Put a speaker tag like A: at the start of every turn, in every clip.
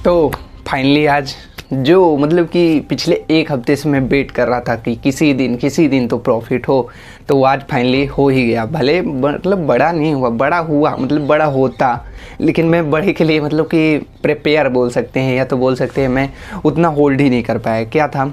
A: तो फाइनली आज जो मतलब कि पिछले एक हफ्ते से मैं वेट कर रहा था कि किसी दिन तो प्रॉफिट हो, तो वो आज फाइनली हो ही गया। भले मतलब बड़ा नहीं हुआ, बड़ा हुआ मतलब बड़ा होता, लेकिन मैं बड़े के लिए मतलब कि प्रिपेयर बोल सकते हैं या तो बोल सकते हैं मैं उतना होल्ड ही नहीं कर पाया। क्या था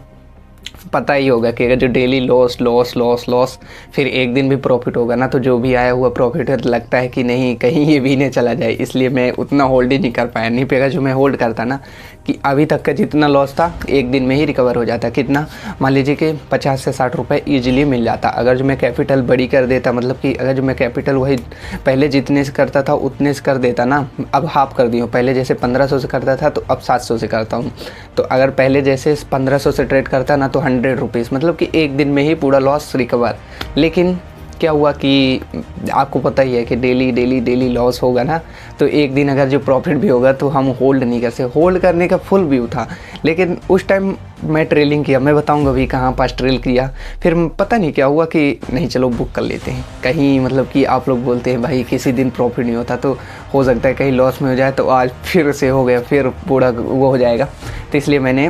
A: पता ही होगा कि अगर जो daily loss loss loss loss फिर एक दिन भी प्रॉफिट होगा ना, तो जो भी आया हुआ प्रॉफिट है लगता है कि नहीं कहीं ये भी नहीं चला जाए, इसलिए मैं उतना होल्ड ही नहीं कर पाया। नहीं पे जो मैं होल्ड करता ना कि अभी तक का जितना लॉस था एक दिन में ही रिकवर हो जाता। कितना, मान लीजिए कि 50 से 60 रुपये ईजिली मिल जाता। अगर जो मैं कैपिटल बड़ी कर देता, मतलब कि अगर जो मैं कैपिटल वही पहले जितने से करता था उतने से कर देता ना, अब हाफ कर दी हूँ। पहले जैसे 1500 से करता था तो अब 700 से करता हूँ। तो अगर पहले जैसे 1500 से ट्रेड करता ना तो 100 रुपीज़, मतलब कि एक दिन में ही पूरा लॉस रिकवर। लेकिन क्या हुआ कि आपको पता ही है कि डेली डेली डेली लॉस होगा ना, तो एक दिन अगर जो प्रॉफिट भी होगा तो हम होल्ड नहीं कर सकते। होल्ड करने का फुल व्यू था, लेकिन उस टाइम मैं ट्रेलिंग किया। मैं बताऊंगा अभी कहाँ पास ट्रेल किया। फिर पता नहीं क्या हुआ कि नहीं चलो बुक कर लेते हैं कहीं, मतलब कि आप लोग बोलते हैं भाई किसी दिन प्रॉफिट नहीं होता तो हो सकता है कहीं लॉस में हो जाए, तो आज फिर से हो गया, फिर पूरा वो हो जाएगा। तो इसलिए मैंने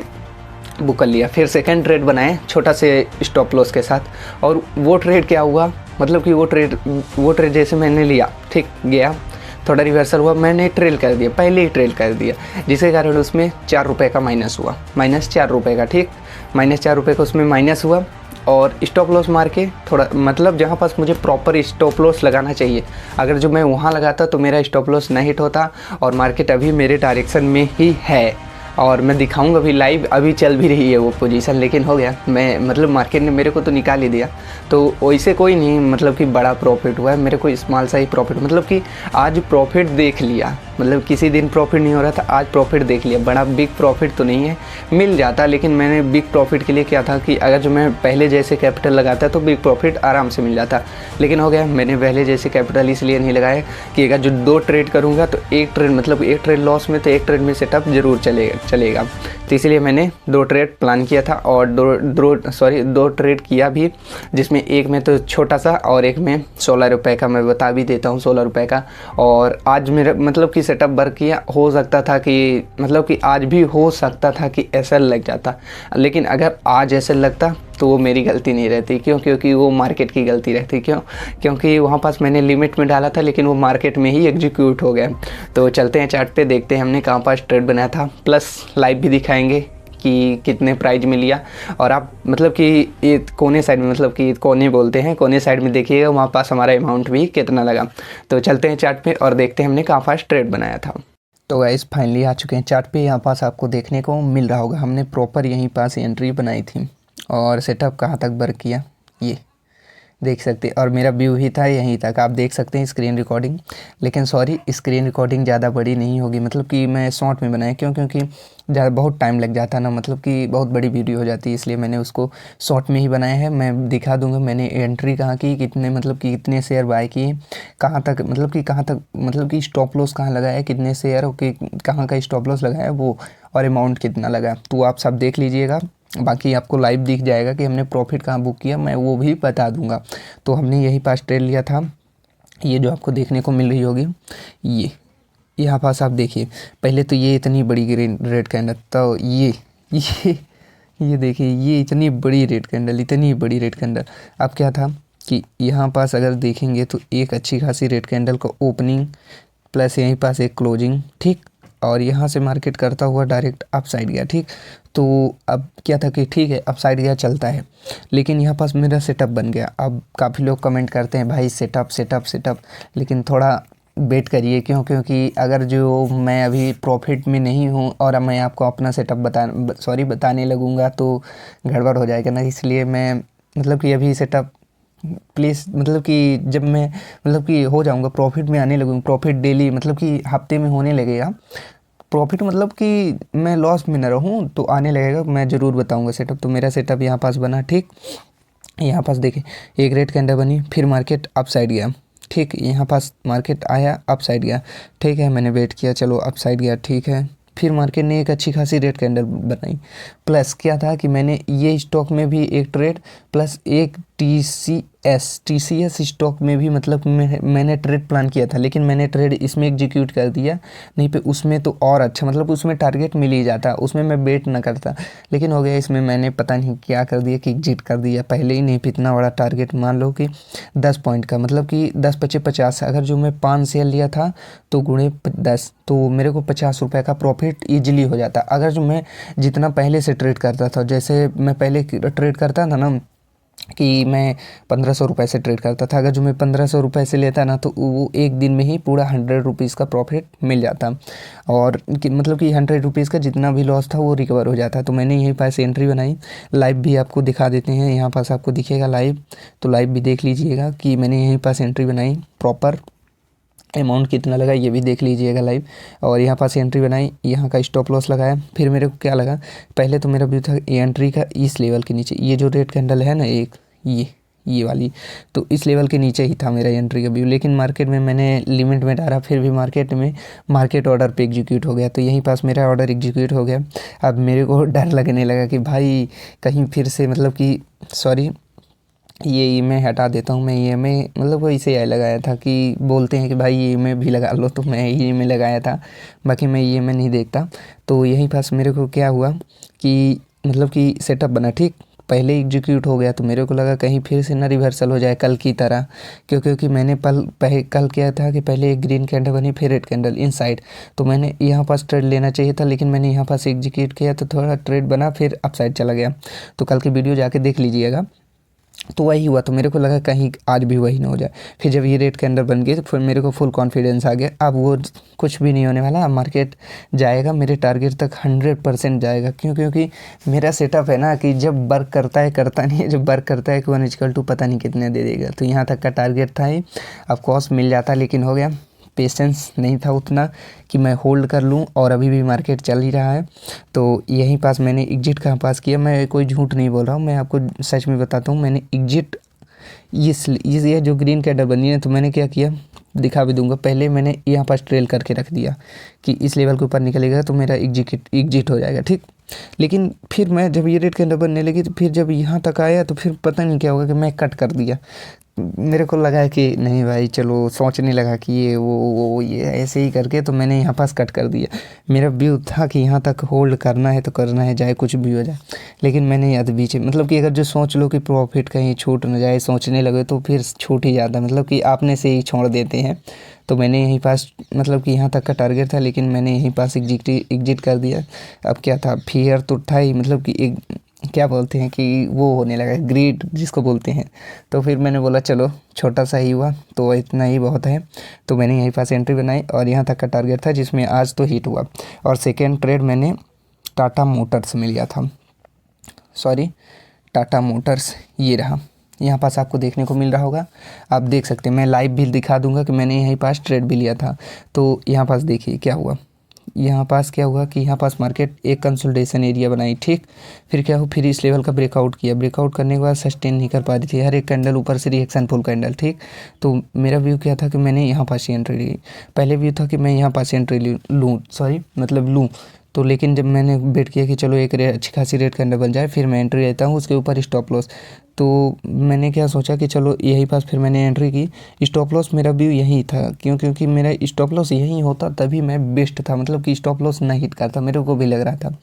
A: बुक कर लिया। फिर सेकंड ट्रेड बनाए छोटा से स्टॉप लॉस के साथ, और वो ट्रेड क्या हुआ, मतलब कि वो ट्रेड जैसे मैंने लिया, ठीक गया, थोड़ा रिवर्सल हुआ, मैंने ट्रेल कर दिया, पहले ही ट्रेल कर दिया, जिसके कारण उसमें 4 रुपये का माइनस हुआ, -4 रुपये का, ठीक, -4 रुपये का उसमें माइनस हुआ। और स्टॉप लॉस मार के थोड़ा, मतलब जहाँ पास मुझे प्रॉपर स्टॉप लॉस लगाना चाहिए, अगर जो मैं वहाँ लगाता तो मेरा स्टॉप लॉस नहीं हिट होता, और मार्केट अभी मेरे डायरेक्शन में ही है। और मैं दिखाऊंगा अभी लाइव, अभी चल भी रही है वो पोजीशन, लेकिन हो गया, मैं मतलब मार्केट ने मेरे को तो निकाल ही दिया। तो वैसे कोई नहीं मतलब कि बड़ा प्रॉफिट हुआ है मेरे को, स्मॉल सा ही प्रॉफिट, मतलब कि आज प्रॉफिट देख लिया। मतलब किसी दिन प्रॉफिट नहीं हो रहा था, आज प्रॉफिट देख लिया। बड़ा बिग प्रॉफिट तो नहीं है, मिल जाता, लेकिन मैंने बिग प्रॉफिट के लिए क्या था कि अगर जो मैं पहले जैसे कैपिटल लगाता तो बिग प्रॉफिट आराम से मिल जाता। लेकिन हो गया, मैंने पहले जैसे कैपिटल इसलिए नहीं लगाया कि अगर जो 2 ट्रेड करूँगा तो एक ट्रेड, मतलब एक ट्रेड लॉस में तो एक ट्रेड में सेटअप ज़रूर चलेगा। तो इसीलिए मैंने 2 ट्रेड प्लान किया था, और दो ट्रेड किया भी, जिसमें एक में तो छोटा सा और एक में 16 रुपये का। मैं बता भी देता हूँ 16 रुपये का। और आज मेरा मतलब कि सेटअप वर्क किया, हो सकता था कि मतलब कि आज भी हो सकता था कि ऐसा लग जाता, लेकिन अगर आज ऐसा लगता तो वो मेरी गलती नहीं रहती। क्यों? क्योंकि वो मार्केट की गलती रहती। क्यों? क्योंकि वहाँ पास मैंने लिमिट में डाला था, लेकिन वो मार्केट में ही एग्जीक्यूट हो गया। तो चलते हैं चार्ट पे, देखते हैं हमने कहाँ पास ट्रेड बनाया था, प्लस लाइव भी दिखाएंगे कि कितने प्राइस में लिया। और आप मतलब कि ये कोने साइड में, मतलब कि कोने बोलते हैं, कोने साइड में देखिएगा, वहाँ पास हमारा अमाउंट भी कितना लगा। तो चलते हैं चार्ट पे और देखते हैं हमने कहाँ पास ट्रेड बनाया था। तो गाइस फाइनली आ चुके हैं चार्ट पे। यहाँ पास आपको देखने को मिल रहा होगा हमने प्रॉपर यहीं पास एंट्री बनाई थी, और सेटअप कहाँ तक वर्क किया ये देख सकते हैं। और मेरा व्यू ही था यहीं तक, आप देख सकते हैं स्क्रीन रिकॉर्डिंग। लेकिन सॉरी, स्क्रीन रिकॉर्डिंग ज़्यादा बड़ी नहीं होगी, मतलब कि मैं शॉर्ट में बनाया। क्यों? क्योंकि ज़्यादा बहुत टाइम लग जाता ना, मतलब कि बहुत बड़ी वीडियो हो जाती है, इसलिए मैंने उसको शॉर्ट में ही बनाया है। मैं दिखा दूंगा मैंने एंट्री कहाँ की, कितने मतलब कि कितने शेयर बाय किए, कहाँ तक मतलब कि स्टॉप लॉस कहाँ लगाया, कितने शेयर ओके, कहाँ का स्टॉप लॉस लगाया वो, और अमाउंट कितना लगा, तो आप सब देख लीजिएगा। बाकी आपको लाइव दिख जाएगा कि हमने प्रॉफिट कहाँ बुक किया, मैं वो भी बता दूंगा। तो हमने यही पास ट्रेड लिया था, ये जो आपको देखने को मिल रही होगी, ये यहाँ पास आप देखिए। पहले तो ये इतनी बड़ी ग्रीन रेड कैंडल, तो ये देखिए, ये इतनी बड़ी रेड कैंडल। अब क्या था कि यहाँ पास अगर देखेंगे तो एक अच्छी खासी रेड कैंडल का ओपनिंग, प्लस यहीं पास एक क्लोजिंग, ठीक, और यहाँ से मार्केट करता हुआ डायरेक्ट अप साइड गया, ठीक। तो अब क्या था कि ठीक है अप साइड गया, चलता है, लेकिन यहाँ पास मेरा सेटअप बन गया। अब काफ़ी लोग कमेंट करते हैं भाई सेटअप, लेकिन थोड़ा वेट करिए। क्यों? क्योंकि अगर जो मैं अभी प्रॉफिट में नहीं हूँ और अब मैं आपको अपना सेटअप बताने लगूँगा तो गड़बड़ हो जाएगा ना, इसलिए मैं मतलब कि अभी सेटअप प्लीज़, मतलब कि जब मैं मतलब कि हो जाऊंगा प्रॉफिट में आने लगूँगा, प्रॉफिट डेली मतलब कि हफ्ते में होने लगेगा प्रॉफिट, मतलब कि मैं लॉस में ना रहूँ तो आने लगेगा, मैं ज़रूर बताऊंगा सेटअप। तो मेरा सेटअप यहाँ पास बना, ठीक। यहाँ पास देखिए एक रेड कैंडल बनी, फिर मार्केट अप साइड गया, ठीक। यहाँ पास मार्केट आया अप साइड गया, ठीक है, मैंने वेट किया, चलो अप साइड गया, ठीक है। फिर मार्केट ने एक अच्छी खासी रेड कैंडल बनाई, प्लस क्या था कि मैंने ये स्टॉक में भी एक ट्रेड, प्लस एक टी सी एस स्टॉक में भी मतलब मैंने ट्रेड प्लान किया था, लेकिन मैंने ट्रेड इसमें एग्जीक्यूट कर दिया। नहीं पे उसमें तो और अच्छा, मतलब उसमें टारगेट मिल ही जाता, उसमें मैं वेट ना करता, लेकिन हो गया इसमें मैंने पता नहीं क्या कर दिया कि एग्जिट कर दिया पहले ही। नहीं पे इतना बड़ा टारगेट, मान लो कि 10 पॉइंट का, मतलब कि 10 × 50, अगर जो मैं 5 शेयर लिया था तो गुणे 10, तो मेरे को 50 रुपये का प्रॉफिट ईजिली हो जाता। अगर जो मैं जितना पहले से ट्रेड करता था, जैसे मैं पहले ट्रेड करता था ना कि मैं 1500 रुपये से ट्रेड करता था, अगर जो मैं 1500 रुपये से लेता ना तो वो एक दिन में ही पूरा 100 रुपीज़ का प्रॉफिट मिल जाता, और मतलब कि 100 रुपीज़ का जितना भी लॉस था वो रिकवर हो जाता। तो मैंने यहीं पास एंट्री बनाई, लाइव भी आपको दिखा देते हैं, यहाँ पास आपको दिखेगा लाइव, तो लाइव भी देख लीजिएगा कि मैंने यहीं पास एंट्री बनाई, प्रॉपर अमाउंट कितना लगा ये भी देख लीजिएगा लाइव। और यहाँ पास एंट्री बनाई, यहाँ का स्टॉप लॉस लगाया। फिर मेरे को क्या लगा, पहले तो मेरा व्यू था एंट्री का इस लेवल के नीचे, ये जो रेड कैंडल है ना एक, ये वाली, तो इस लेवल के नीचे ही था मेरा एंट्री का व्यू। लेकिन मार्केट में मैंने लिमिट में डाला, फिर भी मार्केट ऑर्डर पे एग्जीक्यूट हो गया, तो यहीं पास मेरा ऑर्डर एग्जीक्यूट हो गया। अब मेरे को डर लगने लगा कि भाई कहीं फिर से, मतलब कि सॉरी ये मैं हटा देता हूँ, मैं ये में मतलब वो इसे आई लगाया था कि बोलते हैं कि भाई ये में भी लगा लो, तो मैं ये में लगाया था, बाकी मैं ये में नहीं देखता। तो यहीं पास मेरे को क्या हुआ कि मतलब कि सेटअप बना ठीक, पहले एग्जीक्यूट हो गया, तो मेरे को लगा कहीं फिर से ना रिवर्सल हो जाए कल की तरह, क्योंकि मैंने कल क्या था कि पहले एक ग्रीन कैंडल बनी, फिर रेड कैंडल इनसाइड, तो मैंने यहाँ पास ट्रेड लेना चाहिए था, लेकिन मैंने यहाँ पास एग्जीक्यूट किया तो थोड़ा ट्रेड बना, फिर अपसाइड चला गया। तो कल की वीडियो जाके देख लीजिएगा, तो वही हुआ। तो मेरे को लगा कहीं आज भी वही ना हो जाए। फिर जब ये रेड कैंडल बन गई तो फिर मेरे को फुल कॉन्फिडेंस आ गया, अब वो कुछ भी नहीं होने वाला, अब मार्केट जाएगा मेरे टारगेट तक 100% जाएगा। क्योंकि मेरा सेटअप है ना कि जब वर्क करता है करता नहीं है, जब वर्क करता है कि 1 पता नहीं कितने दे देगा, तो यहाँ तक का टारगेट था ही। ऑफ कोर्स मिल जाता, लेकिन हो गया, पेशेंस नहीं था उतना कि मैं होल्ड कर लूं, और अभी भी मार्केट चल ही रहा है। तो यहीं पास मैंने एग्जिट कहाँ पास किया, मैं कोई झूठ नहीं बोल रहा हूँ, मैं आपको सच में बताता हूँ, मैंने एग्जिट ये जो ग्रीन कैंडल बनी है, तो मैंने क्या किया दिखा भी दूंगा। पहले मैंने यहाँ पास ट्रेल करके रख दिया कि इस लेवल के ऊपर निकलेगा तो मेरा एग्जिट हो जाएगा ठीक। लेकिन फिर मैं जब ये रेड कैंडल बनने लगी, तो फिर जब यहाँ तक आया तो फिर पता नहीं क्या होगा कि मैं कट कर दिया। मेरे को लगा कि नहीं भाई चलो, सोचने लगा कि ये वो ये ऐसे ही करके, तो मैंने यहाँ पास कट कर दिया। मेरा व्यू था कि यहाँ तक होल्ड करना है तो करना है, चाहे कुछ भी हो जाए। लेकिन मैंने याद बीच मतलब कि अगर जो सोच लो कि प्रॉफिट कहीं छूट न जाए, सोचने लगे तो फिर छूट ही जाता, मतलब कि आपने से ही छोड़ देते हैं। तो मैंने यहीं पास मतलब कि यहाँ तक का टारगेट था, लेकिन मैंने यहीं पास एग्जिट कर दिया। अब क्या था, फियर तो था ही, मतलब कि एक क्या बोलते हैं कि वो होने लगा, ग्रीड जिसको बोलते हैं। तो फिर मैंने बोला चलो छोटा सा ही हुआ तो इतना ही बहुत है। तो मैंने यहीं पास एंट्री बनाई, और यहाँ तक का टारगेट था जिसमें आज तो हिट हुआ। और सेकेंड ट्रेड मैंने टाटा मोटर्स में लिया था, सॉरी टाटा मोटर्स, ये रहा, यहाँ पास आपको देखने को मिल रहा होगा, आप देख सकते हैं। मैं लाइव भी दिखा दूंगा कि मैंने यहीं पास ट्रेड भी लिया था। तो यहाँ पास देखिए क्या हुआ, यहाँ पास क्या हुआ कि यहाँ पास मार्केट एक कंसोलिडेशन एरिया बनाई ठीक। फिर क्या हो, फिर इस लेवल का ब्रेकआउट किया, ब्रेकआउट करने के बाद सस्टेन नहीं कर पा रही थी, हर एक कैंडल ऊपर से रिएक्शन फुल कैंडल ठीक। तो मेरा व्यू क्या था कि मैंने यहाँ पास एंट्री ली, पहले व्यू था कि मैं यहाँ पास एंट्री लूँ, तो लेकिन जब मैंने वेट किया कि चलो एक अच्छी खासी रेट कैंडल बन जाए फिर मैं एंट्री लेता हूँ, उसके ऊपर स्टॉप लॉस। तो मैंने क्या सोचा कि चलो यही पास फिर मैंने एंट्री की। स्टॉप लॉस मेरा व्यू यही था, क्योंकि मेरा स्टॉप लॉस यही होता तभी मैं बेस्ट था, मतलब कि स्टॉप लॉस ना हिट करता, मेरे को भी लग रहा था।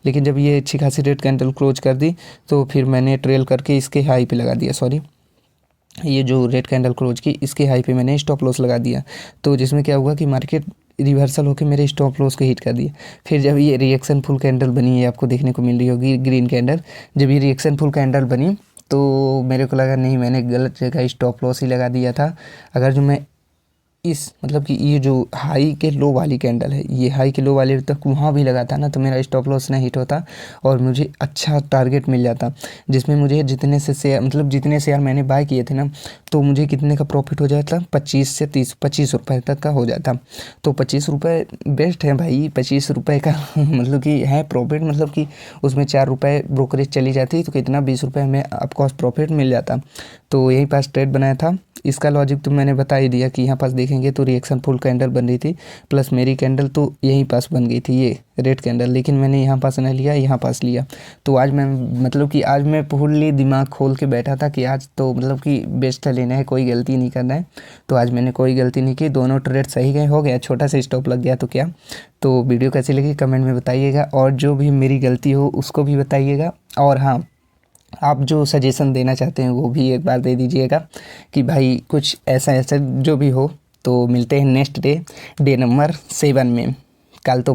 A: लेकिन जब ये अच्छी खासी रेट कैंडल क्लोज कर दी तो फिर मैंने ट्रेल करके इसके हाई पे लगा दिया, सॉरी ये जो रेड कैंडल क्लोज की इसके हाई पे मैंने स्टॉप लॉस लगा दिया। तो जिसमें क्या हुआ कि मार्केट रिवर्सल होकर मेरे स्टॉप लॉस को हिट कर दिया। फिर जब ये रिएक्शन फुल कैंडल बनी है, आपको देखने को मिल रही होगी ग्रीन कैंडल, जब ये रिएक्शन फुल कैंडल बनी तो मेरे को लगा नहीं, मैंने गलत जगह स्टॉप लॉस ही लगा दिया था। अगर जो मैं इस मतलब कि ये जो हाई के लो वाली कैंडल है, ये हाई के लो वाले तक वहाँ भी लगा था ना, तो मेरा स्टॉप लॉस ना हिट होता और मुझे अच्छा टारगेट मिल जाता, जिसमें मुझे जितने से शेयर मतलब जितने शेयर मैंने बाय किए थे ना, तो मुझे कितने का प्रॉफिट हो जाता, 25 से 25 रुपये तक का हो जाता। तो 25 रुपये बेस्ट है भाई, 25 रुपये का मतलब कि है प्रॉफिट, मतलब कि उसमें 4 रुपये ब्रोकरेज चली जाती तो कितना 20 रुपये हमें ऑफकोर्स प्रॉफिट मिल जाता। तो यहीं पास ट्रेड बनाया था इसका लॉजिक तो मैंने बता ही दिया कि यहाँ पास देखेंगे तो रिएक्शन फुल कैंडल बन रही थी, प्लस मेरी कैंडल तो यहीं पास बन गई थी, ये रेड कैंडल, लेकिन मैंने यहाँ पास नहीं लिया, यहाँ पास लिया। तो आज मैं मतलब कि आज मैं फुल्ली दिमाग खोल के बैठा था कि आज तो मतलब कि बेस्ट लेना है, कोई गलती नहीं करना है। तो आज मैंने कोई गलती नहीं की, दोनों ट्रेड सही गए, हो गया, छोटा सा स्टॉप लग गया तो क्या। तो वीडियो कैसी लगी कमेंट में बताइएगा, और जो भी मेरी गलती हो उसको भी बताइएगा। और हाँ, आप जो सजेशन देना चाहते हैं वो भी एक बार दे दीजिएगा कि भाई कुछ ऐसा ऐसा जो भी हो। तो मिलते हैं नेक्स्ट डे नंबर 7 में, कल तो